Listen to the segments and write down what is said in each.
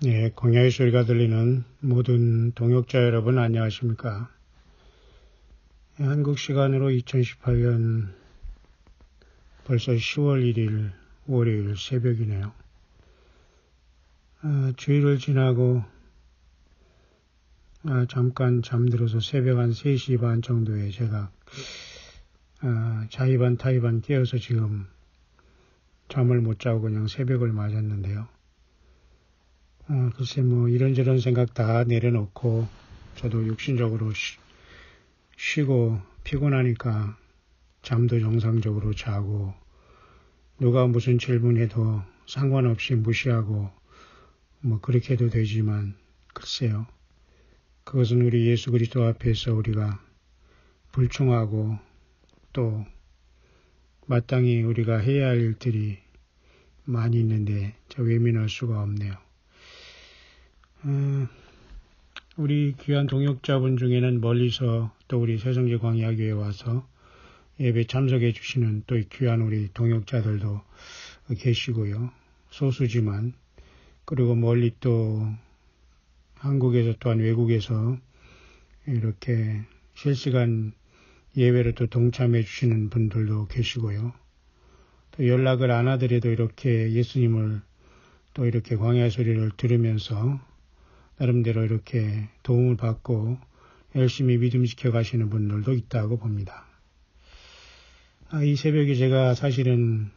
예, 광야의 소리가 들리는 모든 동역자 여러분 안녕하십니까? 예, 한국 시간으로 2018년 벌써 10월 1일 월요일 새벽이네요. 주일을 지나고 잠깐 잠들어서 새벽 한 3시 반 정도에 제가 자의반 타의반 깨어서 지금 잠을 못 자고 그냥 새벽을 맞았는데요. 글쎄 이런저런 생각 다 내려놓고 저도 육신적으로 쉬고 피곤하니까 잠도 정상적으로 자고 누가 무슨 질문해도 상관없이 무시하고 그렇게 해도 되지만 글쎄요. 그것은 우리 예수 그리스도 앞에서 우리가 불충하고 또 마땅히 우리가 해야 할 일들이 많이 있는데 저 외면할 수가 없네요. 우리 귀한 동역자분 중에는 멀리서 또 우리 새성지 광야교회에 와서 예배 참석해 주시는 또 귀한 우리 동역자들도 계시고요. 소수지만 그리고 멀리 또 한국에서 또한 외국에서 이렇게 실시간 예배를 또 동참해 주시는 분들도 계시고요. 또 연락을 안 하더라도 이렇게 예수님을 또 이렇게 광야의 소리를 들으면서 나름대로 이렇게 도움을 받고 열심히 믿음 지켜가시는 분들도 있다고 봅니다. 이 새벽에 제가 사실은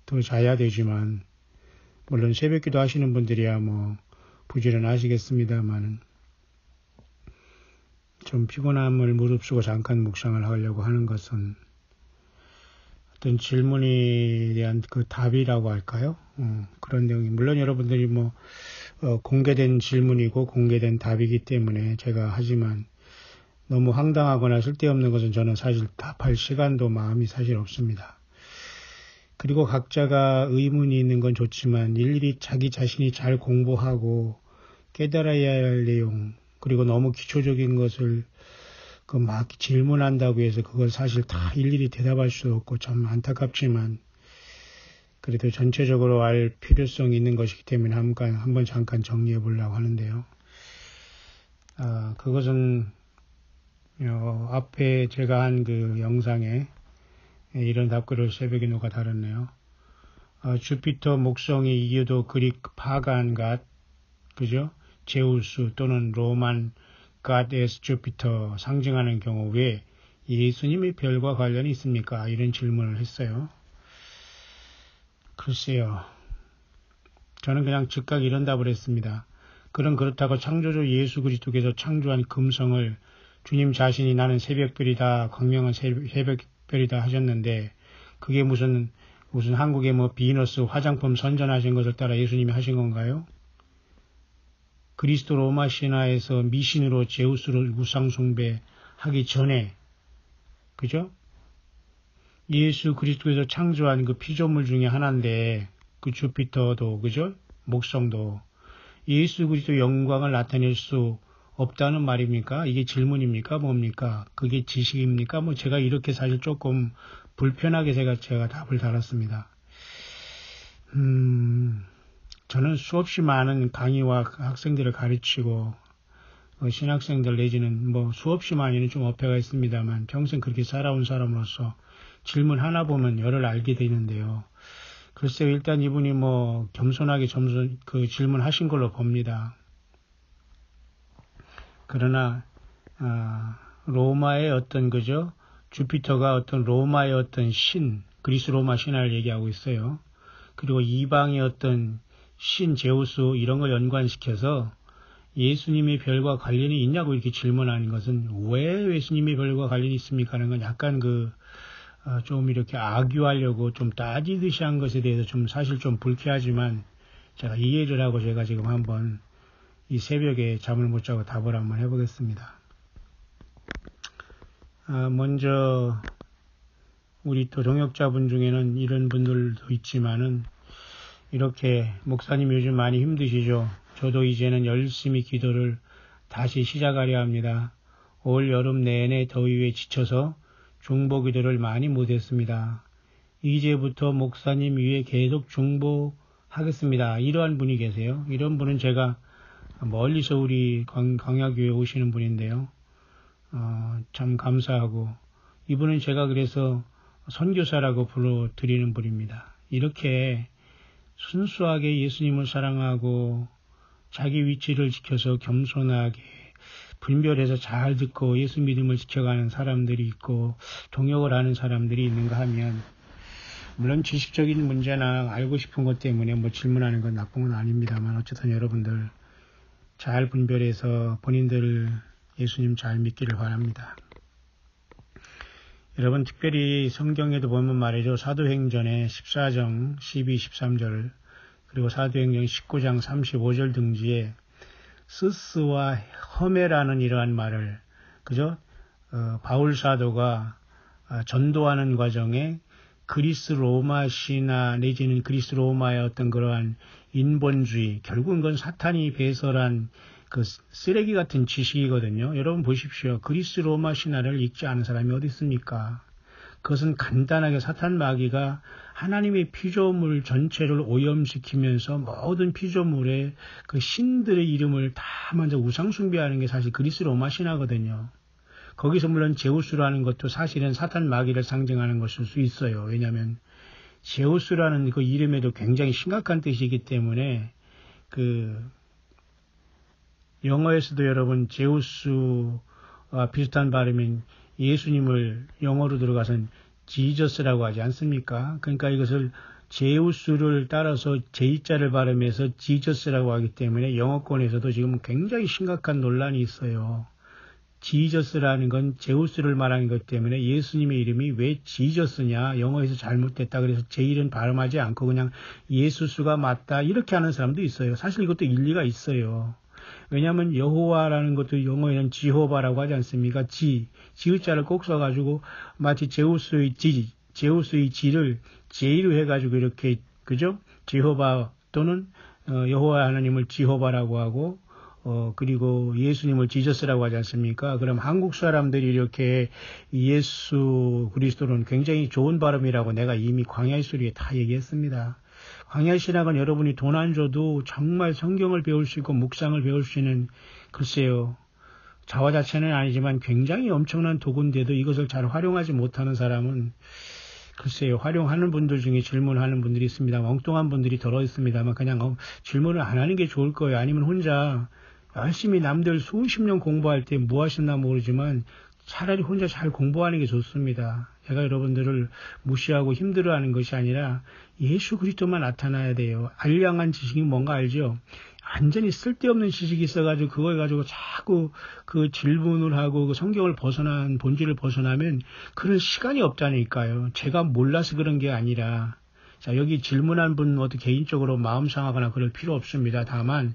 더 자야 되지만 물론 새벽기도 하시는 분들이야 부지런하시겠습니다만 좀 피곤함을 무릅쓰고 잠깐 묵상을 하려고 하는 것은 어떤 질문에 대한 그 답이라고 할까요? 그런 내용이 물론 여러분들이 공개된 질문이고 공개된 답이기 때문에 제가 하지만 너무 황당하거나 쓸데없는 것은 저는 사실 답할 시간도 마음이 사실 없습니다. 그리고 각자가 의문이 있는 건 좋지만 일일이 자기 자신이 잘 공부하고 깨달아야 할 내용 그리고 너무 기초적인 것을 막 질문한다고 해서 그걸 사실 다 일일이 대답할 수 없고 참 안타깝지만 그래도 전체적으로 알 필요성이 있는 것이기 때문에 한번 잠깐 정리해 보려고 하는데요. 그것은 앞에 제가 한 그 영상에 이런 답글을 새벽에 누가 달았네요. 주피터 목성이 이유도 그릭 파간 갓, 그죠? 제우스 또는 로만 갓에스 주피터 상징하는 경우 왜 예수님의 별과 관련이 있습니까? 이런 질문을 했어요. 글쎄요. 저는 그냥 즉각 이런 답을 했습니다. 그렇다고 창조주 예수 그리스도께서 창조한 금성을 주님 자신이 나는 새벽별이다, 광명한 새벽별이다 하셨는데 그게 무슨 한국의 비너스 화장품 선전하신 것을 따라 예수님이 하신 건가요? 그리스도 로마 신화에서 미신으로 제우스를 우상 숭배하기 전에 그죠? 예수 그리스도께서 창조한 그 피조물 중에 하나인데 그 주피터도 그죠? 목성도 예수 그리스도 영광을 나타낼 수 없다는 말입니까? 이게 질문입니까? 뭡니까? 그게 지식입니까? 제가 이렇게 사실 조금 불편하게 제가 답을 달았습니다. 저는 수없이 많은 강의와 학생들을 가르치고 신학생들 내지는 수없이 많이는 좀 어폐가 있습니다만 평생 그렇게 살아온 사람으로서 질문 하나 보면 열을 알게 되는데요. 글쎄요, 일단 이분이 겸손하게 그 질문하신 걸로 봅니다. 그러나 로마의 어떤 그죠? 주피터가 어떤 로마의 어떤 신, 그리스 로마 신화를 얘기하고 있어요. 그리고 이방의 어떤 신 제우스 이런 걸 연관시켜서 예수님의 별과 관련이 있냐고 이렇게 질문하는 것은 왜 예수님의 별과 관련이 있습니까? 하는 건 약간 좀 이렇게 악유하려고 좀 따지듯이 한 것에 대해서 좀 사실 좀 불쾌하지만 제가 이해를 하고 제가 지금 한번 이 새벽에 잠을 못 자고 답을 한번 해보겠습니다. 먼저 우리 또 동역자분 중에는 이런 분들도 있지만은 이렇게 목사님 요즘 많이 힘드시죠? 저도 이제는 열심히 기도를 다시 시작하려 합니다. 올 여름 내내 더위에 지쳐서 중보기도를 많이 못했습니다. 이제부터 목사님 위에 계속 중보하겠습니다. 하겠습니다. 이러한 분이 계세요. 이런 분은 제가 멀리서 우리 광야교회 오시는 분인데요. 참 감사하고, 이분은 제가 그래서 선교사라고 불러드리는 분입니다. 이렇게 순수하게 예수님을 사랑하고 자기 위치를 지켜서 겸손하게 분별해서 잘 듣고 예수 믿음을 지켜가는 사람들이 있고 동역을 하는 사람들이 있는가 하면, 물론 지식적인 문제나 알고 싶은 것 때문에 뭐 질문하는 건 나쁜 건 아닙니다만, 어쨌든 여러분들 잘 분별해서 본인들 예수님 잘 믿기를 바랍니다. 여러분, 특별히 성경에도 보면 말이죠. 사도행전의 14장 12, 13절 그리고 사도행전 19장 35절 등지에 스스와 험해라는 이러한 말을, 그죠? 바울 사도가 전도하는 과정에 그리스 로마 신화 내지는 그리스 로마의 어떤 그러한 인본주의, 결국은 그건 사탄이 배설한 그 쓰레기 같은 지식이거든요. 여러분 보십시오. 그리스 로마 신화를 읽지 않은 사람이 어디 있습니까? 그것은 간단하게 사탄 마귀가 하나님의 피조물 전체를 오염시키면서 모든 피조물의 그 신들의 이름을 다 먼저 우상 숭배하는 게 사실 그리스 로마 신화거든요. 거기서 물론 제우스라는 것도 사실은 사탄 마귀를 상징하는 것일 수 있어요. 왜냐하면 제우스라는 그 이름에도 굉장히 심각한 뜻이기 때문에, 그 영어에서도 여러분 제우스와 비슷한 발음인 예수님을 영어로 들어가선 지저스라고 하지 않습니까? 그러니까 이것을 제우스를 따라서 제자를 발음해서 지저스라고 하기 때문에 영어권에서도 지금 굉장히 심각한 논란이 있어요. 지저스라는 건 제우스를 말하는 것 때문에 예수님의 이름이 왜 지저스냐, 영어에서 잘못됐다 그래서 제 이름 발음하지 않고 그냥 예수수가 맞다 이렇게 하는 사람도 있어요. 사실 이것도 일리가 있어요. 왜냐하면 여호와라는 것도 영어에는 지호바라고 하지 않습니까? 지읒자를 꼭 써가지고 마치 제우스의 지를 제이로 해가지고 이렇게, 그죠? 지호바 또는 여호와 하나님을 지호바라고 하고 그리고 예수님을 지저스라고 하지 않습니까? 그럼 한국 사람들이 이렇게 예수 그리스도는 굉장히 좋은 발음이라고 내가 이미 광야의 소리에 다 얘기했습니다. 광야 신학은 여러분이 돈 안 줘도 정말 성경을 배울 수 있고 묵상을 배울 수 있는, 글쎄요, 자화 자체는 아니지만 굉장히 엄청난 도구인데도 이것을 잘 활용하지 못하는 사람은, 글쎄요, 활용하는 분들 중에 질문하는 분들이 있습니다. 엉뚱한 분들이 덜어 있습니다만 그냥 질문을 안 하는 게 좋을 거예요. 아니면 혼자 열심히 남들 수십 년 공부할 때 뭐 하셨나 모르지만 차라리 혼자 잘 공부하는 게 좋습니다. 제가 여러분들을 무시하고 힘들어하는 것이 아니라 예수 그리스도만 나타나야 돼요. 알량한 지식이 뭔가 알죠? 완전히 쓸데없는 지식이 있어가지고 그걸 가지고 자꾸 그 질문을 하고 그 성경을 벗어난 본질을 벗어나면 그런 시간이 없다니까요. 제가 몰라서 그런 게 아니라, 자, 여기 질문한 분 모두 개인적으로 마음 상하거나 그럴 필요 없습니다. 다만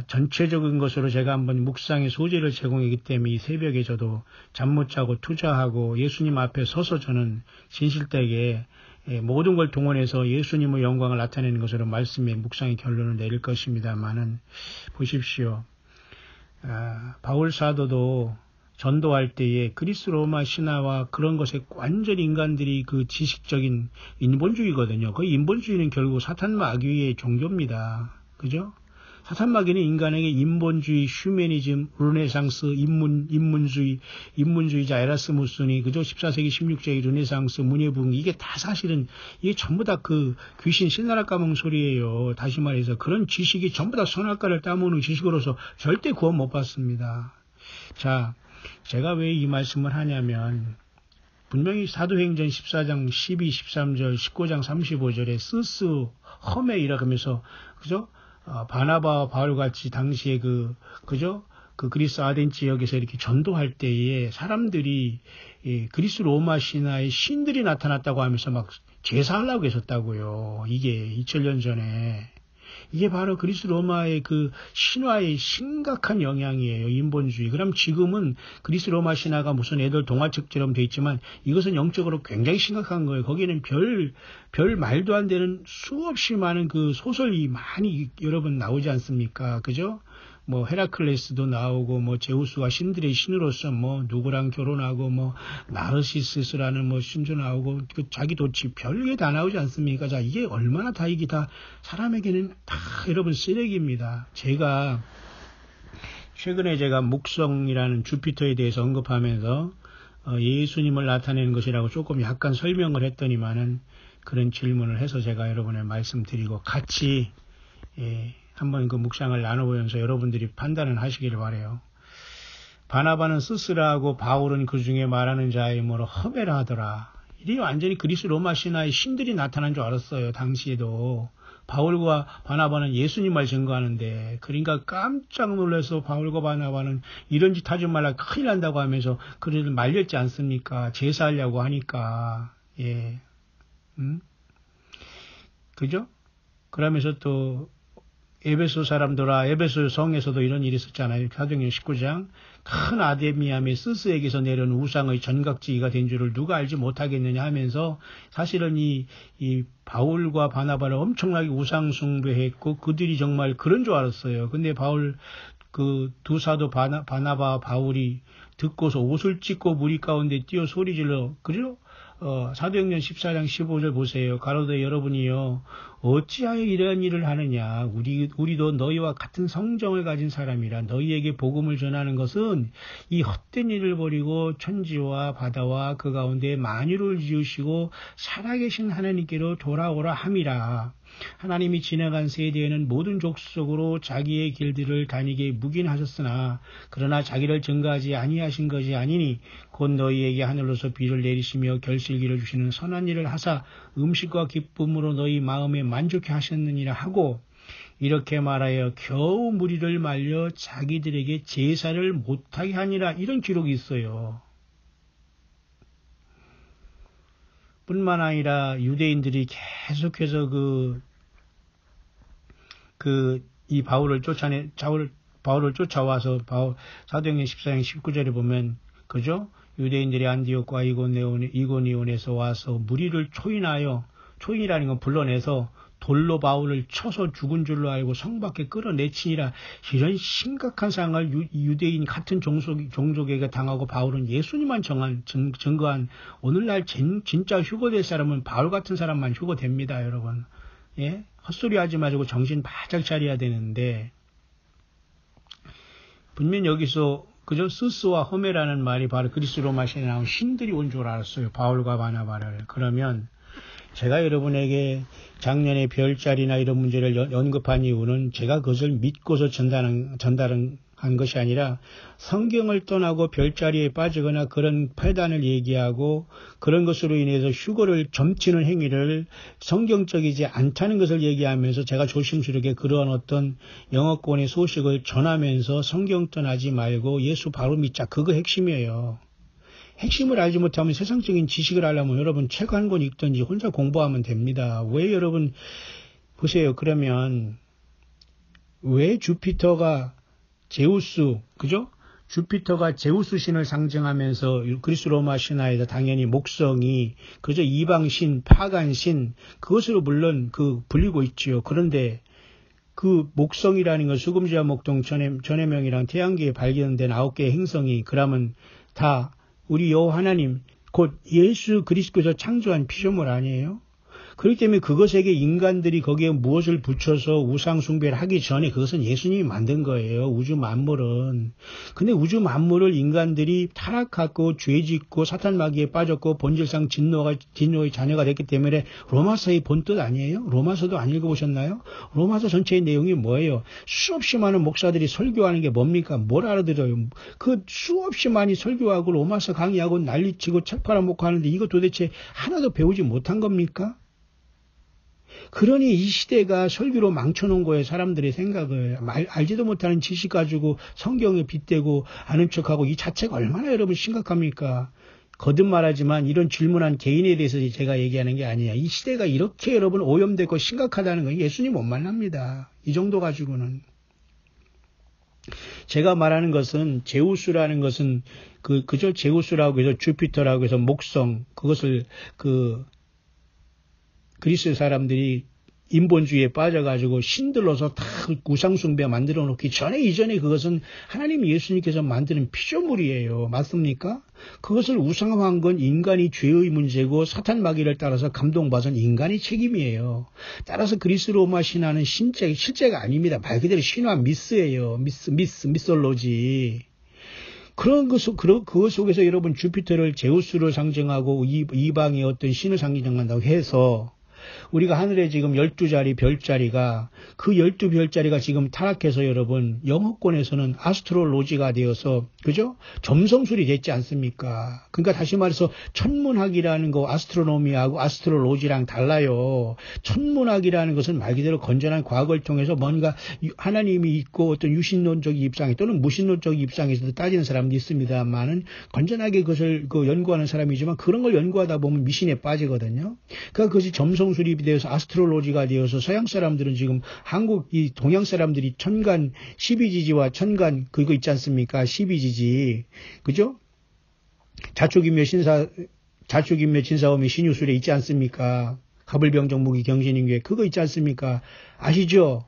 전체적인 것으로 제가 한번 묵상의 소재를 제공했기 때문에 이 새벽에 저도 잠 못 자고 투자하고 예수님 앞에 서서 저는 진실되게 모든 걸 동원해서 예수님의 영광을 나타내는 것으로 말씀의 묵상의 결론을 내릴 것입니다만은, 보십시오. 바울 사도도 전도할 때에 그리스 로마 신화와 그런 것에 완전히 인간들이 그 지식적인 인본주의거든요. 그 인본주의는 결국 사탄 마귀의 종교입니다. 그죠? 사탄 마귀는 인간에게 인본주의, 휴머니즘, 르네상스, 인문주의자 에라스무스니, 그죠? 14세기, 16세기 르네상스, 문예부흥, 이게 다 사실은, 이게 전부 다 그 귀신 신나라 까먹은 소리예요. 다시 말해서 그런 지식이 전부 다 선악과를 따먹는 지식으로서 절대 구원 못 받습니다. 자, 제가 왜 이 말씀을 하냐면, 분명히 사도행전 14장 12, 13절, 19장 35절에 스스, 험해 이라면서, 그죠? 바나바와 바울 같이 당시에 그죠? 그 그리스 아덴 지역에서 이렇게 전도할 때에 사람들이 그리스 로마 신화의 신들이 나타났다고 하면서 막 제사하려고 했었다고요. 이게 2000년 전에. 이게 바로 그리스 로마의 그 신화의 심각한 영향이에요. 인본주의. 그럼 지금은 그리스 로마 신화가 무슨 애들 동화책처럼 돼 있지만 이것은 영적으로 굉장히 심각한 거예요. 거기는 별 말도 안 되는 수없이 많은 그 소설이 많이 여러분 나오지 않습니까? 그죠? 뭐 헤라클레스도 나오고 뭐 제우스가 신들의 신으로서 뭐 누구랑 결혼하고 뭐 나르시스라는 뭐 신도 나오고 그 자기 도치 별게 다 나오지 않습니까? 자, 이게 얼마나 다 이게 다 사람에게는 다 여러분 쓰레기입니다. 최근에 제가 목성이라는 주피터에 대해서 언급하면서 예수님을 나타내는 것이라고 조금 약간 설명을 했더니만은 그런 질문을 해서 제가 여러분에 말씀드리고 같이 한번 그 묵상을 나눠보면서 여러분들이 판단을 하시기를 바라요. 바나바는 스스라하고 바울은 그 중에 말하는 자의 이름으로 허메라 하더라. 이게 완전히 그리스 로마 신화의 신들이 나타난 줄 알았어요. 당시에도. 바울과 바나바는 예수님을 증거하는데, 그러니까 깜짝 놀라서 바울과 바나바는 이런 짓 하지 말라 큰일 난다고 하면서 그들을 말렸지 않습니까? 제사하려고 하니까. 예. 그죠? 그러면서 또 에베소 사람들아, 에베소 성에서도 이런 일이 있었잖아요. 사도행전 19장. 큰 아데미암의 스스에게서 내려온 우상의 전각지기가 된 줄을 누가 알지 못하겠느냐 하면서 사실은 이 바울과 바나바를 엄청나게 우상 숭배했고 그들이 정말 그런 줄 알았어요. 근데 바울 그 두 사도 바나바 바울이 듣고서 옷을 찢고 무리 가운데 뛰어 소리질러 그죠? 사도행전 14장 15절 보세요. 가로되 여러분이요 어찌하여 이러한 일을 하느냐. 우리도 너희와 같은 성정을 가진 사람이라 너희에게 복음을 전하는 것은 이 헛된 일을 버리고 천지와 바다와 그 가운데 만유를 지으시고 살아계신 하나님께로 돌아오라 함이라. 하나님이 지나간 세대에는 모든 족속으로 자기의 길들을 다니게 묵인하셨으나 그러나 자기를 증거하지 아니하신 것이 아니니 곧 너희에게 하늘로서 비를 내리시며 결실기를 주시는 선한 일을 하사 음식과 기쁨으로 너희 마음에 만족해 하셨느니라 하고 이렇게 말하여 겨우 무리를 말려 자기들에게 제사를 못하게 하니라. 이런 기록이 있어요. 뿐만 아니라 유대인들이 계속해서 이 바울을 쫓아와서 사도행전 14장 19절에 보면 그죠? 유대인들이 안디옥과 이고니온에서 와서 무리를 초인이라는 건 불러내서 돌로 바울을 쳐서 죽은 줄로 알고 성 밖에 끌어내치니라. 이런 심각한 상을 유대인 같은 종족에게 당하고 바울은 예수님만 증거한 오늘날 진짜 휴거될 사람은 바울 같은 사람만 휴거됩니다, 여러분. 예? 헛소리 하지 마시고 정신 바짝 차려야 되는데 분명 여기서 그저 스스와 허메라는 말이 바로 그리스 로마 신에 나온 신들이 온 줄 알았어요. 바울과 바나바를. 그러면 제가 여러분에게 작년에 별자리나 이런 문제를 언급한 이유는 제가 그것을 믿고서 전달한 것이 아니라 성경을 떠나고 별자리에 빠지거나 그런 패단을 얘기하고 그런 것으로 인해서 휴거를 점치는 행위를 성경적이지 않다는 것을 얘기하면서 제가 조심스럽게 그러한 어떤 영어권의 소식을 전하면서 성경 떠나지 말고 예수 바로 믿자. 그거 핵심이에요. 핵심을 알지 못하면 세상적인 지식을 알려면 여러분 책 한 권 읽든지 혼자 공부하면 됩니다. 왜 여러분 보세요. 그러면 왜 주피터가 제우스, 그죠? 주피터가 제우스 신을 상징하면서 그리스 로마 신화에서 당연히 목성이 그저 이방신, 파간신 그것으로 물론 불리고 있지요. 그런데 그 목성이라는 건 수금지와 목동 전해명이랑 태양계에 발견된 9개의 행성이 그러면 다 우리 여호와 하나님 곧 예수 그리스도께서 창조한 피조물 아니에요? 그렇기 때문에 그것에게 인간들이 거기에 무엇을 붙여서 우상 숭배를 하기 전에 그것은 예수님이 만든 거예요. 우주 만물은. 근데 우주 만물을 인간들이 타락하고 죄짓고 사탄 마귀에 빠졌고 본질상 진노의 자녀가 됐기 때문에 로마서의 본뜻 아니에요? 로마서도 안 읽어보셨나요? 로마서 전체의 내용이 뭐예요? 수없이 많은 목사들이 설교하는 게 뭡니까? 뭘 알아들어요? 그 수없이 많이 설교하고 로마서 강의하고 난리치고 책 팔아먹고 하는데 이거 도대체 하나도 배우지 못한 겁니까? 그러니 이 시대가 설교로 망쳐놓은 거예요. 사람들의 생각을. 알지도 못하는 지식 가지고 성경에 빗대고 아는 척하고 이 자체가 얼마나 여러분 심각합니까? 거듭 말하지만 이런 질문한 개인에 대해서 제가 얘기하는 게 아니야. 이 시대가 이렇게 여러분 오염되고 심각하다는 건 예수님 못 만납니다. 이 정도 가지고는. 제가 말하는 것은 제우스라는 것은 그저 제우스라고 해서 주피터라고 해서 목성 그것을 그리스 사람들이 인본주의에 빠져가지고 신들로서 다 우상숭배 만들어 놓기 전에 이전에 그것은 하나님 예수님께서 만드는 피조물이에요. 맞습니까? 그것을 우상화한 건 인간이 죄의 문제고 사탄 마귀를 따라서 감동받은 인간의 책임이에요. 따라서 그리스 로마 신화는 실제가 아닙니다. 말 그대로 신화 미스예요. 미솔로지. 그것 속에서 여러분 주피터를 제우스를 상징하고 이방의 어떤 신을 상징한다고 해서 우리가 하늘에 지금 12자리 별자리가 그 12별자리가 지금 타락해서 여러분 영어권에서는 아스트로로지가 되어서 그죠? 점성술이 됐지 않습니까? 그러니까 다시 말해서 천문학이라는 거 아스트로노미하고 아스트로로지랑 달라요. 천문학이라는 것은 말 그대로 건전한 과학을 통해서 뭔가 하나님이 있고 어떤 유신론적 입장에 또는 무신론적 입장에서도 따지는 사람도 있습니다만은 건전하게 그것을 연구하는 사람이지만 그런 걸 연구하다 보면 미신에 빠지거든요. 그러니까 그것이 점성술이 되어서 아스트로로지가 되어서 서양 사람들은 지금 한국 이 동양 사람들이 천간 12지지와 천간 그거 있지 않습니까? 12지지 그죠? 자초기묘 진사오미 신유술에 있지 않습니까? 가불병정무기 경신인괴 그거 있지 않습니까? 아시죠?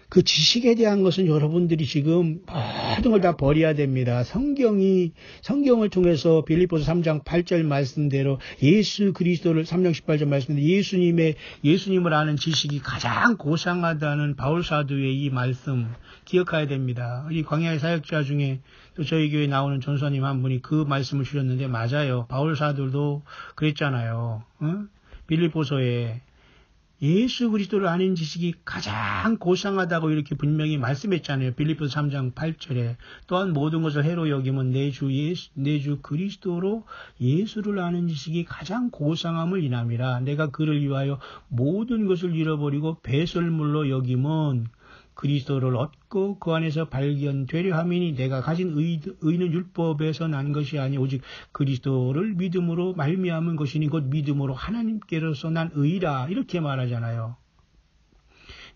그 지식에 대한 것은 여러분들이 지금 모든 걸 다 버려야 됩니다. 성경을 통해서 빌립보서 3장 8절 말씀대로 예수 그리스도를 3장 18절 말씀대로 예수님을 아는 지식이 가장 고상하다는 바울 사도의 이 말씀 기억해야 됩니다. 이 광야의 사역자 중에 또 저희 교회에 나오는 전사님 한 분이 그 말씀을 주셨는데 맞아요. 바울 사도도 그랬잖아요. 빌립보서에 예수 그리스도를 아는 지식이 가장 고상하다고 이렇게 분명히 말씀했잖아요. 빌립보서 3장 8절에 또한 모든 것을 해로 여기면 내 주 그리스도로 예수를 아는 지식이 가장 고상함을 인함이라. 내가 그를 위하여 모든 것을 잃어버리고 배설물로 여기면 그리스도를 얻고 그 안에서 발견되려 함이니 내가 가진 의는 율법에서 난 것이 아니 오직 그리스도를 믿음으로 말미암은 것이니 곧 믿음으로 하나님께로서 난 의라 이렇게 말하잖아요.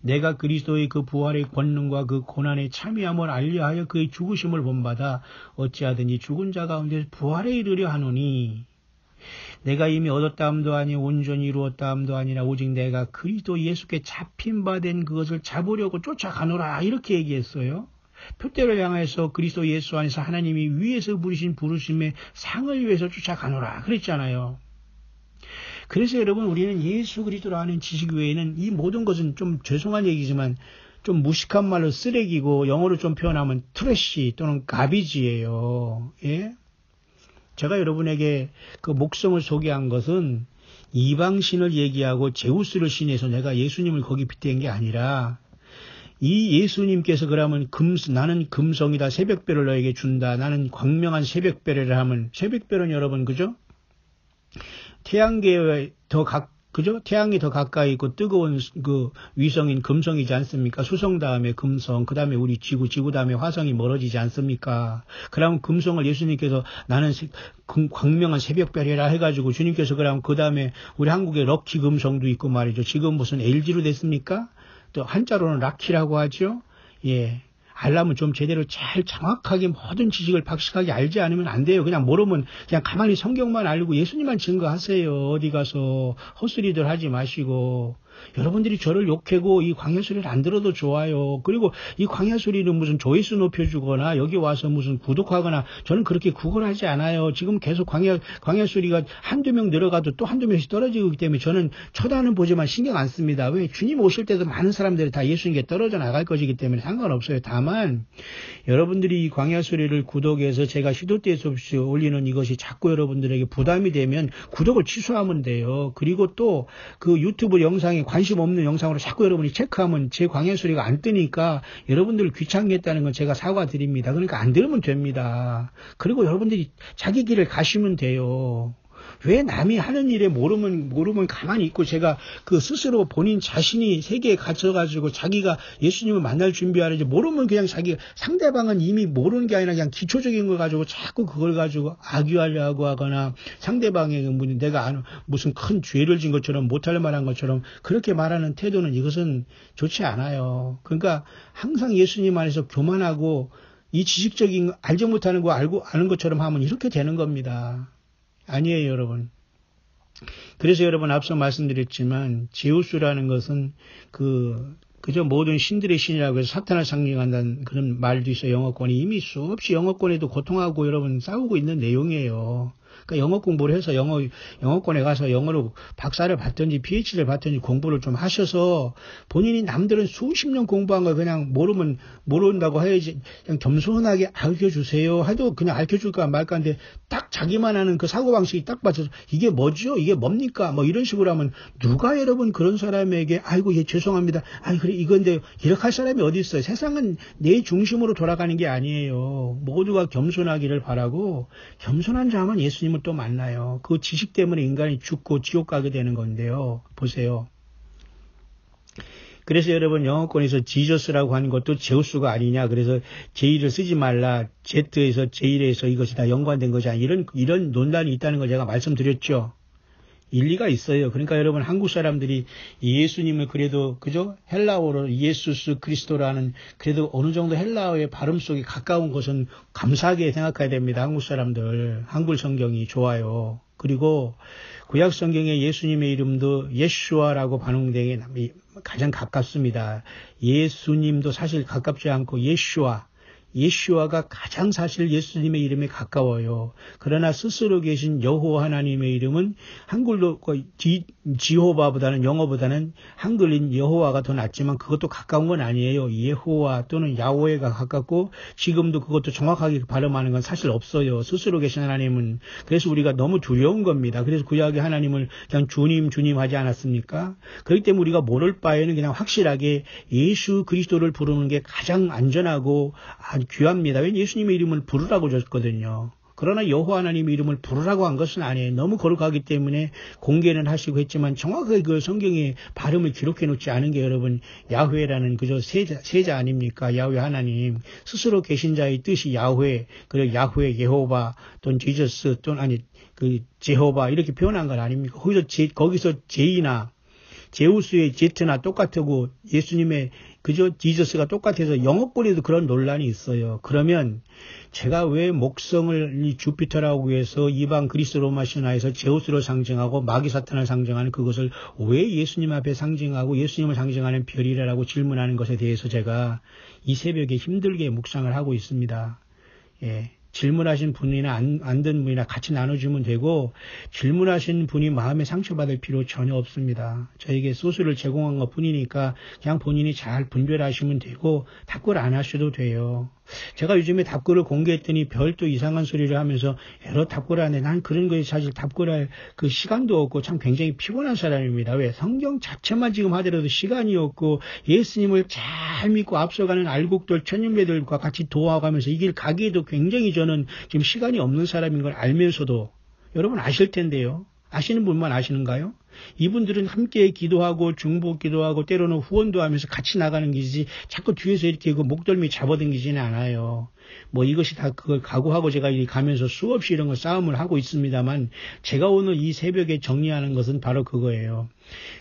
내가 그리스도의 그 부활의 권능과 그 고난의 참여함을 알려하여 그의 죽으심을 본받아 어찌하든지 죽은 자 가운데 부활에 이르려 하노니 내가 이미 얻었다함도 아니 온전히 이루었다함도 아니라 오직 내가 그리스도 예수께 잡힌 바 된 그것을 잡으려고 쫓아가노라 이렇게 얘기했어요. 표대를 향해서 그리스도 예수 안에서 하나님이 위에서 부르신 부르심의 상을 위해서 쫓아가노라 그랬잖아요. 그래서 여러분 우리는 예수 그리스도를 아는 지식 외에는 이 모든 것은 좀 죄송한 얘기지만 좀 무식한 말로 쓰레기고 영어로 좀 표현하면 트래시 또는 가비지예요. 예? 제가 여러분에게 그 목성을 소개한 것은 이방신을 얘기하고 제우스를 신해서 내가 예수님을 거기 빗댄 게 아니라 이 예수님께서 그러면 나는 금성이다 새벽별을 너에게 준다 나는 광명한 새벽별이라 하면 새벽별은 여러분 그죠? 태양계에 그죠? 태양이 더 가까이 있고 뜨거운 그 위성인 금성이지 않습니까? 수성 다음에 금성, 그 다음에 우리 지구 다음에 화성이 멀어지지 않습니까? 그러면 금성을 예수님께서 나는 광명한 새벽별이라 해가지고 주님께서 그러면 그 다음에 우리 한국에 럭키 금성도 있고 말이죠. 지금 무슨 LG로 됐습니까? 또 한자로는 락키라고 하죠. 예. 알려면 좀 제대로 잘 정확하게 모든 지식을 박식하게 알지 않으면 안 돼요. 그냥 모르면 그냥 가만히 성경만 알고 예수님만 증거하세요. 어디 가서 헛소리들 하지 마시고. 여러분들이 저를 욕하고 이 광야 소리를 안 들어도 좋아요. 그리고 이 광야 소리는 무슨 조회수 높여주거나 여기 와서 무슨 구독하거나 저는 그렇게 구걸하지 않아요. 지금 계속 광야 소리가 한두 명 늘어가도 또 한두 명씩 떨어지기 때문에 저는 쳐다는 보지만 신경 안 씁니다. 왜? 주님 오실 때도 많은 사람들이 다 예수님께 떨어져 나갈 것이기 때문에 상관없어요. 다만 여러분들이 이 광야 소리를 구독해서 제가 시도 때 수 없이 올리는 이것이 자꾸 여러분들에게 부담이 되면 구독을 취소하면 돼요. 그리고 또 그 유튜브 영상에 관심 없는 영상으로 자꾸 여러분이 체크하면 제 광야 소리가 안 뜨니까 여러분들을 귀찮게 했다는 건 제가 사과드립니다. 그러니까 안 들으면 됩니다. 그리고 여러분들이 자기 길을 가시면 돼요. 왜 남이 하는 일에 모르면 가만히 있고 제가 그 스스로 본인 자신이 세계에 갇혀가지고 자기가 예수님을 만날 준비하는지 모르면 그냥 자기 상대방은 이미 모르는 게 아니라 그냥 기초적인 걸 가지고 자꾸 그걸 가지고 악유하려고 하거나 상대방의 내가 무슨 큰 죄를 진 것처럼 못할 만한 것처럼 그렇게 말하는 태도는 이것은 좋지 않아요. 그러니까 항상 예수님 안에서 교만하고 이 지식적인 알지 못하는 거 알고 아는 것처럼 하면 이렇게 되는 겁니다. 아니에요, 여러분. 그래서 여러분 앞서 말씀드렸지만 제우스라는 것은 그저 모든 신들의 신이라고 해서 사탄을 상징한다는 그런 말도 있어요. 영어권이 이미 수없이 영어권에도 고통하고 여러분 싸우고 있는 내용이에요. 그러니까 영어 공부를 해서 영어권에 가서 영어로 박사를 받든지 PhD를 받든지 공부를 좀 하셔서 본인이 남들은 수십 년 공부한 걸 그냥 모른다고 해야지 그냥 겸손하게 알려주세요. 해도 그냥 알려줄까 말까인데 딱 자기만 하는 그 사고방식이 딱 맞춰서 이게 뭐죠? 이게 뭡니까? 뭐 이런 식으로 하면 누가 여러분 그런 사람에게 아이고 예 죄송합니다. 아니 그래 이건데 이렇게 할 사람이 어디 있어요? 세상은 내 중심으로 돌아가는 게 아니에요. 모두가 겸손하기를 바라고 겸손한 자만 예수님을 또 만나요. 그 지식 때문에 인간이 죽고 지옥 가게 되는 건데요. 보세요. 그래서 여러분 영어권에서 지저스라고 하는 것도 제우스가 아니냐. 그래서 J를 쓰지 말라. Z에서 J에서 이것이 다 연관된 거지 않냐. 이런 논란이 있다는 걸 제가 말씀드렸죠. 일리가 있어요. 그러니까 여러분 한국 사람들이 예수님을 그래도 그죠? 헬라어로 예수스 그리스도라는 그래도 어느 정도 헬라어의 발음 속에 가까운 것은 감사하게 생각해야 됩니다. 한국 사람들. 한글 성경이 좋아요. 그리고 구약 성경에 예수님의 이름도 예슈아라고 반응되게 가장 가깝습니다. 예수님도 사실 가깝지 않고 예슈아가 가장 사실 예수님의 이름에 가까워요. 그러나 스스로 계신 여호와 하나님의 이름은 한글로 지호바보다는 영어보다는 한글인 여호와가 더 낫지만 그것도 가까운 건 아니에요. 예호와 또는 야호웨가 가깝고 지금도 그것도 정확하게 발음하는 건 사실 없어요. 스스로 계신 하나님은. 그래서 우리가 너무 두려운 겁니다. 그래서 구약의 하나님을 그냥 주님 하지 않았습니까? 그렇기 때문에 우리가 모를 바에는 그냥 확실하게 예수 그리스도를 부르는 게 가장 안전하고 귀합니다. 왜냐하면 예수님의 이름을 부르라고 줬거든요. 그러나 여호와 하나님의 이름을 부르라고 한 것은 아니에요. 너무 거룩하기 때문에 공개는 하시고 했지만 정확하게 그 성경에 발음을 기록해 놓지 않은 게 여러분 야훼라는 그저 세자 아닙니까? 야훼 하나님 스스로 계신 자의 뜻이 야훼 그리고 야훼 예호바 또는 지저스 또는 아니 그 제호바 이렇게 표현한 건 아닙니까? 거기서 제이나 제우스의 제트나 똑같고 예수님의 그저 지저스가 똑같아서 영어권에도 그런 논란이 있어요. 그러면 제가 왜 목성을 이 주피터라고 해서 이방 그리스 로마 신화에서 제우스를 상징하고 마귀 사탄을 상징하는 그것을 왜 예수님 앞에 상징하고 예수님을 상징하는 별이라고 질문하는 것에 대해서 제가 이 새벽에 힘들게 묵상을 하고 있습니다. 예. 질문하신 분이나 안 든 분이나 같이 나눠주면 되고 질문하신 분이 마음에 상처받을 필요 전혀 없습니다. 저에게 소스를 제공한 것 뿐이니까 그냥 본인이 잘 분별하시면 되고 답글 안 하셔도 돼요. 제가 요즘에 답글을 공개했더니 별도 이상한 소리를 하면서 여러 답글을 하는데 난 그런 거에 사실 답글할 그 시간도 없고 참 굉장히 피곤한 사람입니다. 왜? 성경 자체만 지금 하더라도 시간이 없고 예수님을 잘 믿고 앞서가는 알곡들 천년배들과 같이 도와가면서 이 길 가기에도 굉장히 저는 지금 시간이 없는 사람인 걸 알면서도 여러분 아실 텐데요. 아시는 분만 아시는가요? 이분들은 함께 기도하고 중보 기도하고 때로는 후원도 하면서 같이 나가는 것이지 자꾸 뒤에서 이렇게 그 목덜미 잡아당기지는 않아요. 뭐 이것이 다 그걸 각오하고 제가 가면서 수없이 이런 걸 싸움을 하고 있습니다만 제가 오늘 이 새벽에 정리하는 것은 바로 그거예요.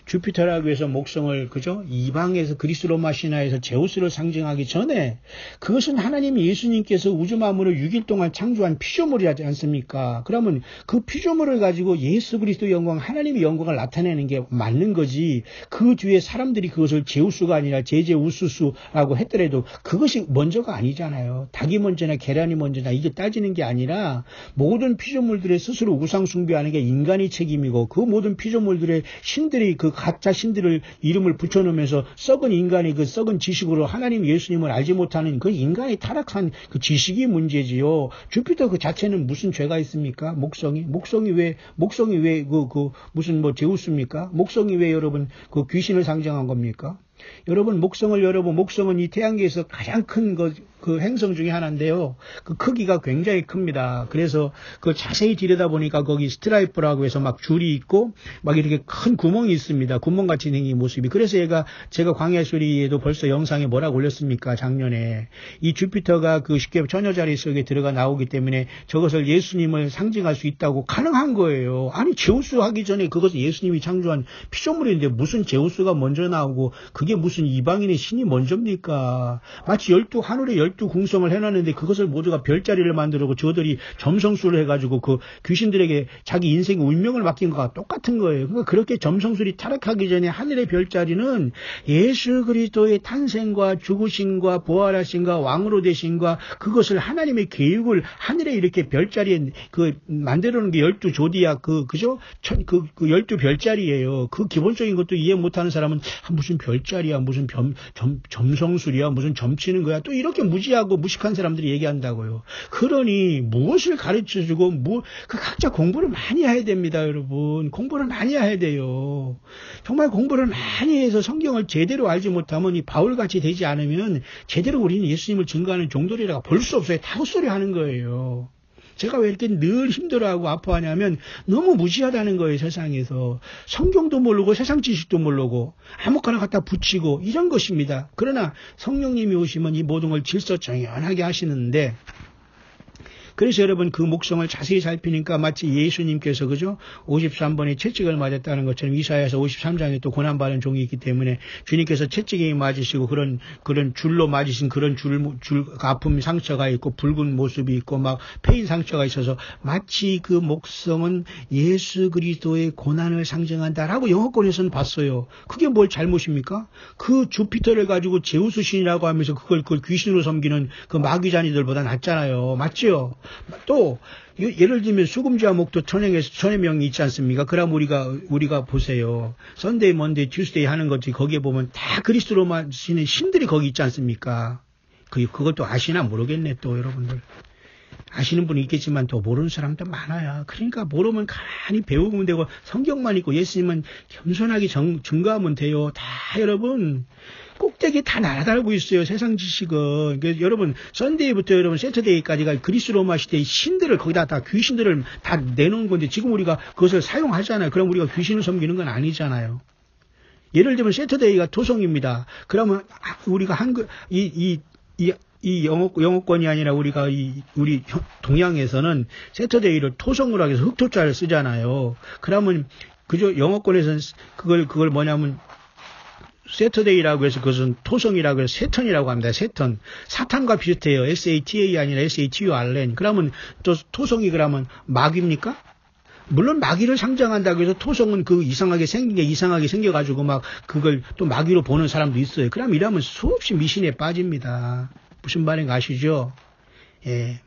주피터라고 해서 목성을 그죠? 이방에서 그리스 로마 신화에서 제우스를 상징하기 전에 그것은 하나님 예수님께서 우주 만물을 6일 동안 창조한 피조물이지 않습니까? 그러면 그 피조물을 가지고 예수 그리스도의 영광 하나님의 영광을 나타내는 게 맞는 거지. 그 뒤에 사람들이 그것을 제우스가 아니라 제제우스수라고 했더라도 그것이 먼저가 아니잖아요. 닭이 먼저나 계란이 먼저나 이게 따지는 게 아니라 모든 피조물들의 스스로 우상 숭배하는 게 인간의 책임이고 그 모든 피조물들의 신들이 그 가짜 신들을 이름을 붙여놓으면서 썩은 인간의 그 썩은 지식으로 하나님 예수님을 알지 못하는 그 인간의 타락한 그 지식이 문제지요. 주피터 그 자체는 무슨 죄가 있습니까? 목성이 왜 무슨 뭐 제우스입니까? 목성이 왜 여러분 그 귀신을 상징한 겁니까? 여러분 목성은 이 태양계에서 가장 큰 그 행성 중에 하나인데요. 그 크기가 굉장히 큽니다. 그래서 그 자세히 들여다보니까 거기 스트라이프라고 해서 막 줄이 있고 막 이렇게 큰 구멍이 있습니다. 구멍같이 생긴 모습이. 그래서 제가 광야 소리에도 벌써 영상에 뭐라고 올렸습니까? 작년에. 이 주피터가 그 쉽게 처녀자리 속에 들어가 나오기 때문에 저것을 예수님을 상징할 수 있다고 가능한 거예요. 아니 제우스 하기 전에 그것은 예수님이 창조한 피조물인데 무슨 제우스가 먼저 나오고 그게 무슨 이방인의 신이 먼저입니까? 마치 하늘에 12궁성을 해놨는데 그것을 모두가 별자리를 만들고 저들이 점성술을 해가지고 그 귀신들에게 자기 인생의 운명을 맡긴 것과 똑같은 거예요. 그러니까 그렇게 점성술이 타락하기 전에 하늘의 별자리는 예수 그리스도의 탄생과 죽으심과 부활하심과 왕으로 되심과 그것을 하나님의 계획을 하늘에 이렇게 별자리에 그 만들어 놓은 게 12조디악 그죠? 그 12별자리예요. 그 기본적인 것도 이해 못하는 사람은 무슨 별자리야, 무슨 점성술이야, 무슨 점치는 거야. 또 이렇게 무지하고 무식한 사람들이 얘기한다고요. 그러니 무엇을 가르쳐주고 그 각자 공부를 많이 해야 됩니다, 여러분. 공부를 많이 해야 돼요. 정말 공부를 많이 해서 성경을 제대로 알지 못하면 이 바울같이 되지 않으면 제대로 우리는 예수님을 증거하는 종들이라고 볼 수 없어요. 다 헛소리 하는 거예요. 제가 왜 이렇게 늘 힘들어하고 아파하냐면 너무 무지하다는 거예요, 세상에서. 성경도 모르고 세상 지식도 모르고 아무거나 갖다 붙이고 이런 것입니다. 그러나 성령님이 오시면 이 모든 걸 질서정연하게 하시는데 그래서 여러분 그 목성을 자세히 살피니까 마치 예수님께서 그죠? 53번에 채찍을 맞았다는 것처럼 이사야서 53장에 또 고난받은 종이 있기 때문에 주님께서 채찍에 맞으시고 그런 줄로 맞으신 그런 줄 아픔 상처가 있고 붉은 모습이 있고 막 패인 상처가 있어서 마치 그 목성은 예수 그리스도의 고난을 상징한다라고 영어권에서는 봤어요. 그게 뭘 잘못입니까? 그 주피터를 가지고 제우스 신이라고 하면서 그걸 귀신으로 섬기는 그 마귀자니들보다 낫잖아요. 맞죠? 또 예를 들면 수금지와 목도 천의 명이 있지 않습니까? 그럼 우리가 보세요. 선데이, 먼데이, 튜스데이 하는 거지. 거기에 보면 다 그리스도로 마시는 신들이 거기 있지 않습니까? 그것도 아시나 모르겠네 또 여러분들. 아시는 분이 있겠지만 또 모르는 사람도 많아요. 그러니까 모르면 가만히 배우면 되고 성경만 읽고 예수님은 겸손하게 증거하면 돼요. 다 여러분 꼭대기 다 날아다니고 있어요. 세상 지식은. 그래서 여러분 선데이부터 여러분 세터데이까지가 그리스 로마 시대의 신들을 거기다 다 귀신들을 다 내놓은 건데 지금 우리가 그것을 사용하잖아요. 그럼 우리가 귀신을 섬기는 건 아니잖아요. 예를 들면 세터데이가 토성입니다. 그러면 우리가 이 영어권이 아니라 우리 동양에서는 세터데이를 토성으로 하기 위해서 흑토자를 쓰잖아요. 그러면 그저 영어권에서는 그걸 뭐냐면 세터데이라고 해서 그것은 토성이라고 해서 세턴이라고 합니다. 세턴. 사탄과 비슷해요. SATA 아니라 SATURN. 그러면 또 토성이 그러면 마귀입니까? 물론 마귀를 상징한다고 해서 토성은 그 이상하게 생겨가지고 막 그걸 또 마귀로 보는 사람도 있어요. 그럼 이러면 수없이 미신에 빠집니다. 무슨 말인가 아시죠? 예.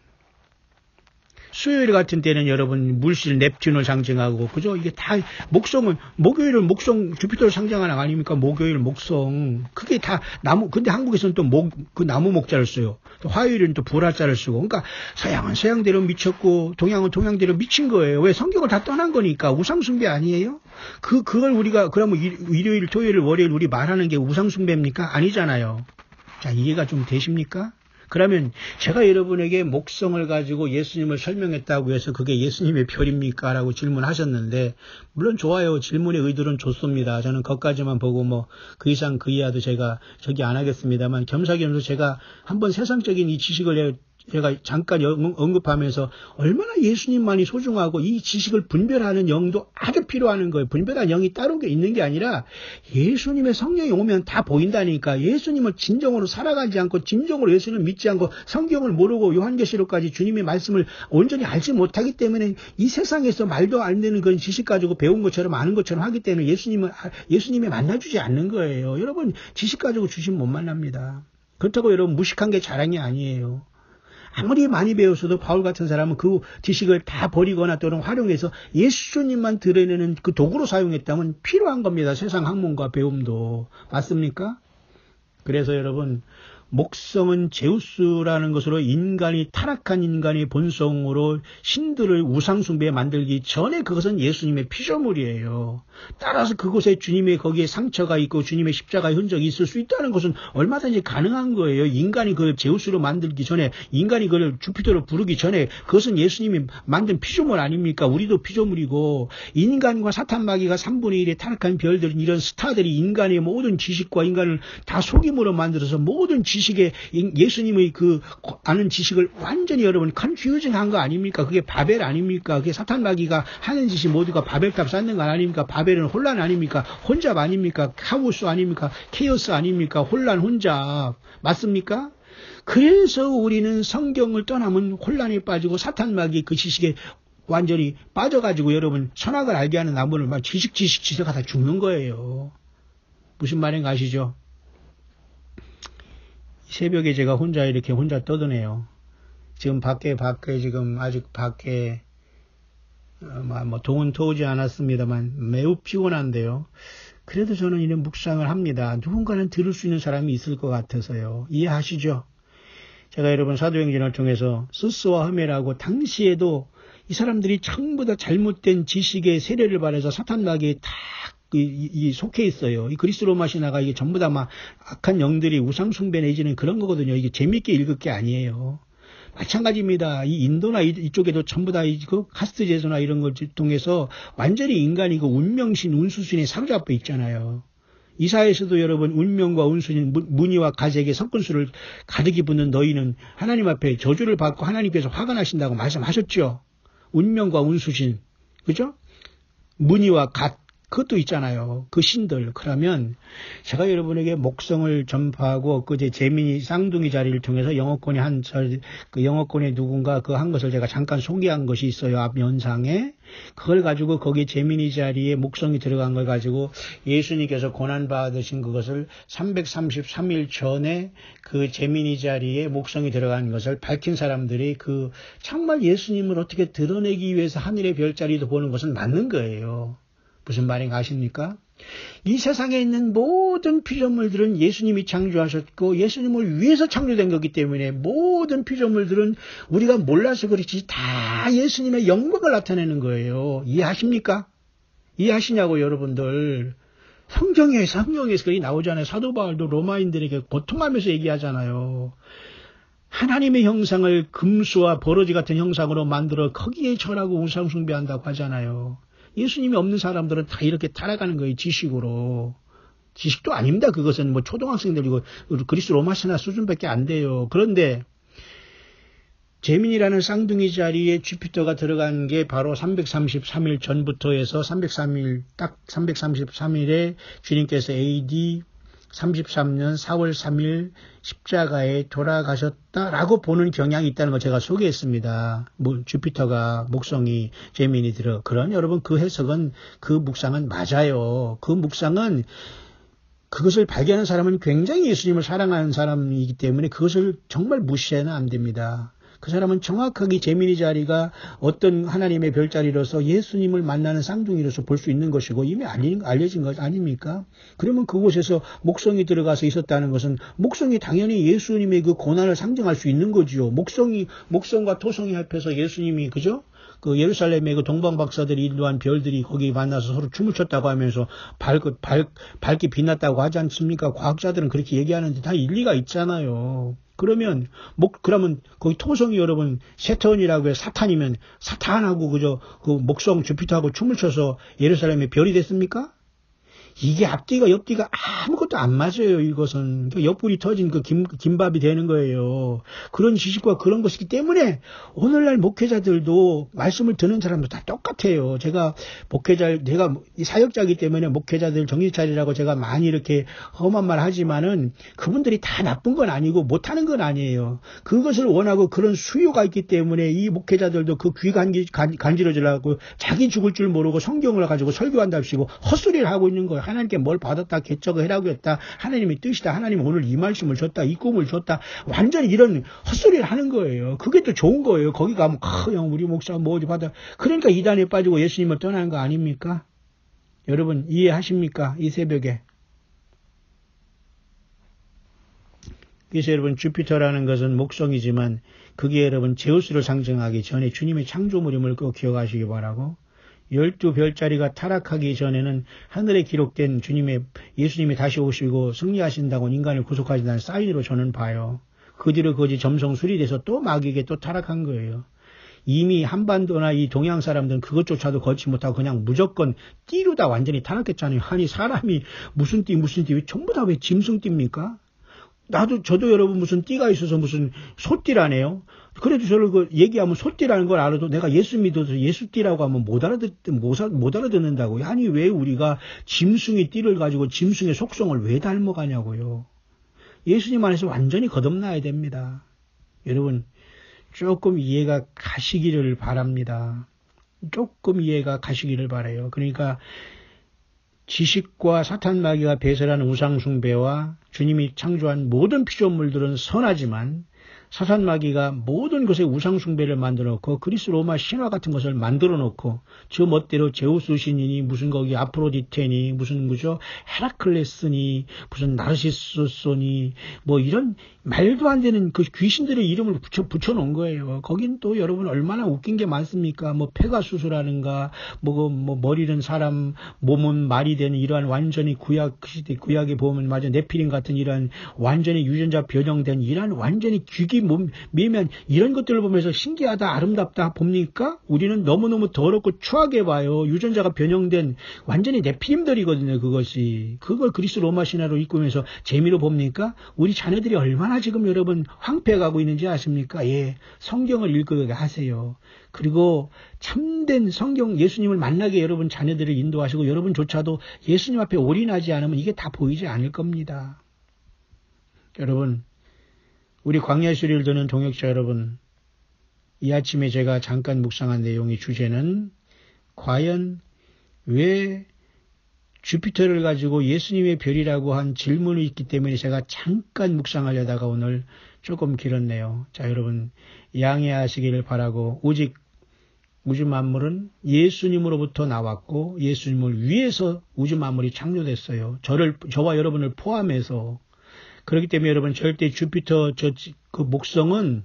수요일 같은 때는 여러분 물실 넵튠을 상징하고 그죠? 이게 다 목성은 목요일을 목성 주피터를 상징하는 거 아닙니까? 목요일 목성 그게 다 나무 근데 한국에서는 또 그 나무 목자를 써요. 또 화요일은 또 불화자를 쓰고 그러니까 서양은 서양대로 미쳤고 동양은 동양대로 미친 거예요. 왜 성경을 다 떠난 거니까 우상숭배 아니에요? 그걸 우리가 그러면 일요일 토요일 월요일 우리 말하는 게 우상숭배입니까? 아니잖아요. 자 이해가 좀 되십니까? 그러면 제가 여러분에게 목성을 가지고 예수님을 설명했다고 해서 그게 예수님의 별입니까? 라고 질문하셨는데 물론 좋아요. 질문의 의도는 좋습니다. 저는 거기까지만 보고 뭐 그 이상 그 이하도 제가 저기 안 하겠습니다만 겸사겸사 제가 한번 세상적인 이 지식을 제가 잠깐 언급하면서 얼마나 예수님만이 소중하고 이 지식을 분별하는 영도 아주 필요한 거예요. 분별하는 영이 따로 있는 게 아니라 예수님의 성령이 오면 다 보인다니까. 예수님을 진정으로 살아가지 않고 진정으로 예수님을 믿지 않고 성경을 모르고 요한계시록까지 주님의 말씀을 온전히 알지 못하기 때문에 이 세상에서 말도 안 되는 그런 지식 가지고 배운 것처럼 아는 것처럼 하기 때문에 예수님이 만나주지 않는 거예요. 여러분 지식 가지고 주시면 못 만납니다. 그렇다고 여러분 무식한 게 자랑이 아니에요. 아무리 많이 배웠어도 바울 같은 사람은 그 지식을 다 버리거나 또는 활용해서 예수님만 드러내는 그 도구로 사용했다면 필요한 겁니다. 세상 학문과 배움도. 맞습니까? 그래서 여러분 목성은 제우스라는 것으로 타락한 인간의 본성으로 신들을 우상숭배에 만들기 전에 그것은 예수님의 피조물이에요. 따라서 그곳에 주님의 거기에 상처가 있고 주님의 십자가의 흔적이 있을 수 있다는 것은 얼마든지 가능한 거예요. 인간이 그걸 제우스로 만들기 전에 인간이 그걸 주피터로 부르기 전에 그것은 예수님이 만든 피조물 아닙니까? 우리도 피조물이고 인간과 사탄 마귀가 3분의 1의 타락한 별들은 이런 스타들이 인간의 모든 지식과 인간을 다 속임으로 만들어서 모든 지식에 예수님의 그 아는 지식을 완전히 여러분 컨퓨징한 거 아닙니까? 그게 바벨 아닙니까? 그게 사탄 마귀가 하는 짓이 모두가 바벨탑 쌓는 거 아닙니까? 바벨은 혼란 아닙니까? 혼잡 아닙니까? 카오스 아닙니까? 케이오스 아닙니까? 혼란 혼잡 맞습니까? 그래서 우리는 성경을 떠나면 혼란에 빠지고 사탄마귀 그 지식에 완전히 빠져가지고 여러분 선악을 알게 하는 나무를 막 지식하다 죽는 거예요. 무슨 말인가 아시죠? 새벽에 제가 혼자 떠드네요. 지금 밖에 지금 아직 밖에 뭐 동은 터오지 않았습니다만 매우 피곤한데요. 그래도 저는 이런 묵상을 합니다. 누군가는 들을 수 있는 사람이 있을 것 같아서요. 이해하시죠? 제가 여러분 사도행전을 통해서 스스와 흠이라고 당시에도 이 사람들이 전부 다 잘못된 지식의 세례를 받아서 사탄마귀에 다 속해 있어요. 이 그리스 로마 신화가 이게 전부 다 막 악한 영들이 우상숭배 내지는 그런 거거든요. 이게 재밌게 읽을 게 아니에요. 마찬가지입니다. 이 인도나 이쪽에도 전부 다 그 카스트 제도나 이런 걸 통해서 완전히 인간이 그 운명신, 운수신에 사로잡혀 있잖아요. 이사에서도 여러분 운명과 운수신, 무늬와 가색의 석근수를 가득히 붙는 너희는 하나님 앞에 저주를 받고 하나님께서 화가 나신다고 말씀하셨죠. 운명과 운수신, 그죠? 무늬와 갓, 그것도 있잖아요. 그 신들. 그러면 제가 여러분에게 목성을 전파하고 그제 재민이 쌍둥이 자리를 통해서 그 영어권의 누군가 그 한 것을 제가 잠깐 소개한 것이 있어요. 앞 연상에. 그걸 가지고 거기 재민이 자리에 목성이 들어간 걸 가지고 예수님께서 고난받으신 그것을 333일 전에 그 재민이 자리에 목성이 들어간 것을 밝힌 사람들이 그 정말 예수님을 어떻게 드러내기 위해서 하늘의 별자리도 보는 것은 맞는 거예요. 무슨 말인가 아십니까? 이 세상에 있는 모든 피조물들은 예수님이 창조하셨고 예수님을 위해서 창조된 거기 때문에 모든 피조물들은 우리가 몰라서 그렇지 다 예수님의 영광을 나타내는 거예요. 이해하십니까? 이해하시냐고 여러분들. 성경에서 그게 나오잖아요. 사도 바울도 로마인들에게 고통하면서 얘기하잖아요. 하나님의 형상을 금수와 버러지 같은 형상으로 만들어 거기에 절하고 우상 숭배한다고 하잖아요. 예수님이 없는 사람들은 다 이렇게 타락하는 거예요. 지식으로. 지식도 아닙니다. 그것은 뭐 초등학생들이고 그리스 로마 신화 수준밖에 안 돼요. 그런데 제민이라는 쌍둥이 자리에 주피터가 들어간 게 바로 333일 전부터 해서 333일에 주님께서 AD 33년 4월 3일 십자가에 돌아가셨다라고 보는 경향이 있다는 걸 제가 소개했습니다. 주피터가 목성이 제민이 들어. 그런 여러분 그 해석은 그 묵상은 맞아요. 그 묵상은 그것을 발견한 사람은 굉장히 예수님을 사랑하는 사람이기 때문에 그것을 정말 무시해는 안 됩니다. 그 사람은 정확하게 제민이 자리가 어떤 하나님의 별자리로서 예수님을 만나는 쌍둥이로서 볼 수 있는 것이고 이미 알려진 것 아닙니까? 그러면 그곳에서 목성이 들어가서 있었다는 것은 목성이 당연히 예수님의 그 고난을 상징할 수 있는 거지요. 목성과 토성이 합해서 예수님이 그죠? 그 예루살렘의 그 동방 박사들이 인도한 별들이 거기 만나서 서로 춤을 췄다고 하면서 밝게 빛났다고 하지 않습니까? 과학자들은 그렇게 얘기하는데 다 일리가 있잖아요. 그러면 거기 토성이 여러분 세턴이라고 해서 사탄이면 사탄하고 그저 그 목성 주피터하고 춤을 춰서 예루살렘의 별이 됐습니까? 이게 앞뒤가 옆뒤가 아무것도 안 맞아요. 이것은 옆구리 터진 그 김밥이 되는 거예요. 그런 지식과 그런 것이기 때문에 오늘날 목회자들도 말씀을 듣는 사람도 다 똑같아요. 제가 사역자이기 때문에 목회자들 정신 차리라고 제가 많이 이렇게 험한 말 하지만은 그분들이 다 나쁜 건 아니고 못하는 건 아니에요. 그것을 원하고 그런 수요가 있기 때문에 이 목회자들도 그 귀 간지러지려고 자기 죽을 줄 모르고 성경을 가지고 설교한답시고 헛소리를 하고 있는 거예요. 하나님께 뭘 받았다, 개척을 해라고 했다, 하나님의 뜻이다, 하나님 오늘 이 말씀을 줬다, 이 꿈을 줬다, 완전히 이런 헛소리를 하는 거예요. 그게 또 좋은 거예요. 거기 가면, 우리 목사 뭐 어디 받아. 그러니까 이단에 빠지고 예수님을 떠나는 거 아닙니까? 여러분, 이해하십니까? 이 새벽에. 그래서 여러분, 주피터라는 것은 목성이지만, 그게 여러분, 제우스를 상징하기 전에 주님의 창조물임을 꼭 기억하시기 바라고, 12별자리가 타락하기 전에는 하늘에 기록된 예수님이 다시 오시고 승리하신다고 인간을 구속하신다는 사인으로 저는 봐요. 그 뒤로 그것이 점성 수리돼서 또 마귀에게 또 타락한 거예요. 이미 한반도나 이 동양 사람들은 그것조차도 거치 못하고 그냥 무조건 띠로 다 완전히 타락했잖아요. 아니 사람이 무슨 띠 전부 다 왜 짐승띠입니까? 저도 여러분 무슨 띠가 있어서 무슨 소띠라네요. 그래도 저를 얘기하면 소띠라는 걸 알아도 내가 예수 믿어서 예수띠라고 하면 못 알아듣는다고요. 아니 왜 우리가 짐승의 띠를 가지고 짐승의 속성을 왜 닮아가냐고요. 예수님 안에서 완전히 거듭나야 됩니다. 여러분, 조금 이해가 가시기를 바랍니다. 조금 이해가 가시기를 바라요. 그러니까 지식과 사탄 마귀가 배설한 우상 숭배와 주님이 창조한 모든 피조물들은 선하지만 사탄 마귀가 모든 것에 우상 숭배를 만들어 놓고 그리스 로마 신화 같은 것을 만들어 놓고 저 멋대로 제우스 신이니 무슨 거기 아프로디테니 무슨 그죠 헤라클레스니 무슨 나르시소니 뭐 이런 말도 안 되는 그 귀신들의 이름을 붙여 놓은 거예요. 거긴 또 여러분 얼마나 웃긴 게 많습니까? 뭐 페가수스라는가 뭐 머리는 사람 몸은 말이 되는 이러한 완전히 구약에 보면 맞아 네피림 같은 이러한 완전히 유전자 변형된 이러한 완전히 귀기 매면 이런 것들을 보면서 신기하다 아름답다 봅니까? 우리는 너무너무 더럽고 추하게 봐요. 유전자가 변형된 완전히 네피림들이거든요. 그걸 그리스 로마 신화로 이끌면서 재미로 봅니까? 우리 자녀들이 얼마나 지금 여러분 황폐해가고 있는지 아십니까? 예, 성경을 읽게 하세요. 그리고 참된 성경 예수님을 만나게 여러분 자녀들을 인도하시고 여러분조차도 예수님 앞에 올인하지 않으면 이게 다 보이지 않을 겁니다. 여러분 우리 광야 시리를 듣는 동역자 여러분, 이 아침에 제가 잠깐 묵상한 내용의 주제는 과연 왜 주피터를 가지고 예수님의 별이라고 한 질문이 있기 때문에 제가 잠깐 묵상하려다가 오늘 조금 길었네요. 자, 여러분 양해하시기를 바라고 오직 우주 만물은 예수님으로부터 나왔고 예수님을 위해서 우주 만물이 창조됐어요. 저와 여러분을 포함해서. 그렇기 때문에 여러분 절대 주피터 그 목성은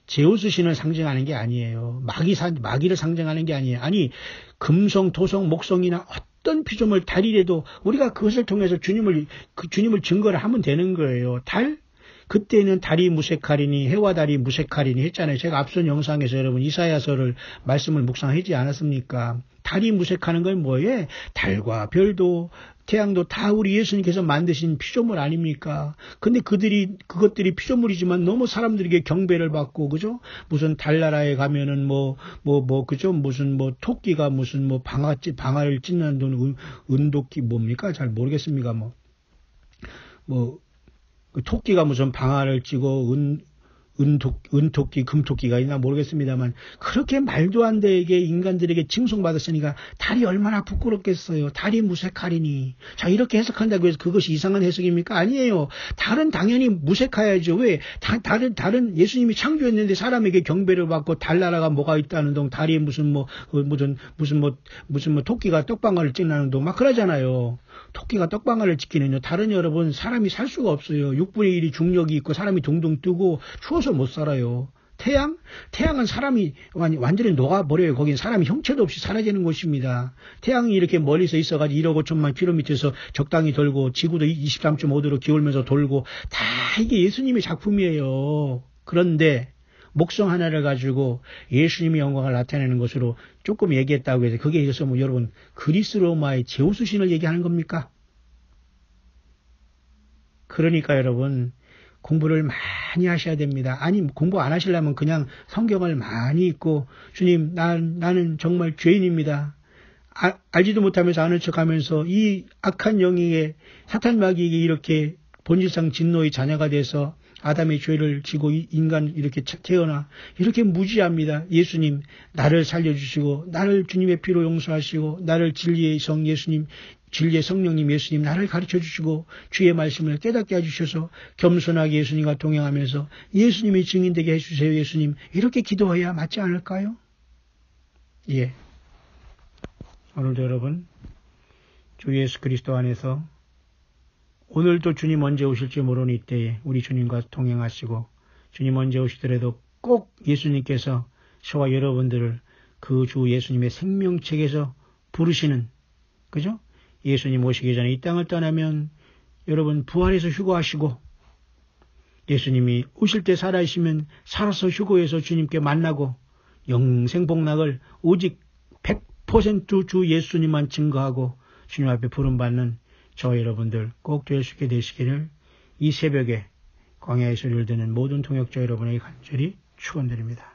제우스 신을 상징하는 게 아니에요. 마귀를 상징하는 게 아니에요. 아니 금성, 토성, 목성이나 어떤 피조물 달이라도 우리가 그것을 통해서 주님을 증거를 하면 되는 거예요. 달? 그때는 달이 무색하리니 해와 달이 무색하리니 했잖아요. 제가 앞선 영상에서 여러분 이사야서를 말씀을 묵상하지 않았습니까? 달이 무색하는 건 뭐예요? 달과 별도 태양도 다 우리 예수님께서 만드신 피조물 아닙니까? 근데 그것들이 피조물이지만 너무 사람들에게 경배를 받고, 그죠? 무슨 달나라에 가면은 그죠? 무슨 토끼가 무슨 방아를 찢는 은도끼 뭡니까? 잘 모르겠습니까? 그 토끼가 무슨 방아를 찌고 은토끼, 금토끼가 있나 모르겠습니다만 그렇게 말도 안 되게 인간들에게 칭송받았으니까 달이 얼마나 부끄럽겠어요. 달이 무색하리니. 자, 이렇게 해석한다고 해서 그것이 이상한 해석입니까? 아니에요. 달은 당연히 무색해야죠. 왜? 달은 예수님이 창조했는데 사람에게 경배를 받고 달나라가 뭐가 있다는 동 달이 무슨 토끼가 떡방아를 찍는 동 막 그러잖아요. 토끼가 떡방아를 찍기는요. 달은 여러분 사람이 살 수가 없어요. 6분의 1이 중력이 있고 사람이 동동 뜨고 추워서 못 살아요. 태양은 사람이 완전히 녹아버려요. 거긴 사람이 형체도 없이 사라지는 곳입니다. 태양이 이렇게 멀리서 있어가지고 1억 5천만 킬로미터에서 적당히 돌고 지구도 23.5도로 기울면서 돌고 다 이게 예수님의 작품이에요. 그런데 목성 하나를 가지고 예수님의 영광을 나타내는 것으로 조금 얘기했다고 해서 그게 있어서 여러분 그리스 로마의 제우스 신을 얘기하는 겁니까? 그러니까 여러분 공부를 많이 하셔야 됩니다. 아니 공부 안 하시려면 그냥 성경을 많이 읽고 주님 나는 정말 죄인입니다. 알지도 못하면서 아는 척하면서 이 악한 영에게 사탄 마귀에게 이렇게 본질상 진노의 자녀가 돼서 아담의 죄를 지고 인간 이렇게 태어나 이렇게 무지합니다. 예수님 나를 살려주시고 나를 주님의 피로 용서하시고 나를 진리의 성 예수님 진리의 성령님 예수님 나를 가르쳐 주시고 주의 말씀을 깨닫게 해주셔서 겸손하게 예수님과 동행하면서 예수님의 증인되게 해주세요. 예수님 이렇게 기도해야 맞지 않을까요? 예. 오늘도 여러분 주 예수 그리스도 안에서 오늘도 주님 언제 오실지 모르는 이때에 우리 주님과 동행하시고 주님 언제 오시더라도 꼭 예수님께서 저와 여러분들을 그 주 예수님의 생명책에서 부르시는 그죠? 예수님 오시기 전에 이 땅을 떠나면 여러분 부활해서 휴거하시고 예수님이 오실 때 살아있으면 살아서 휴거해서 주님께 만나고 영생 복락을 오직 100% 주 예수님만 증거하고 주님 앞에 부름받는 저와 여러분들 꼭 될 수 있게 되시기를 이 새벽에 광야의 소리를 듣는 모든 동역자 여러분에게 간절히 축원드립니다.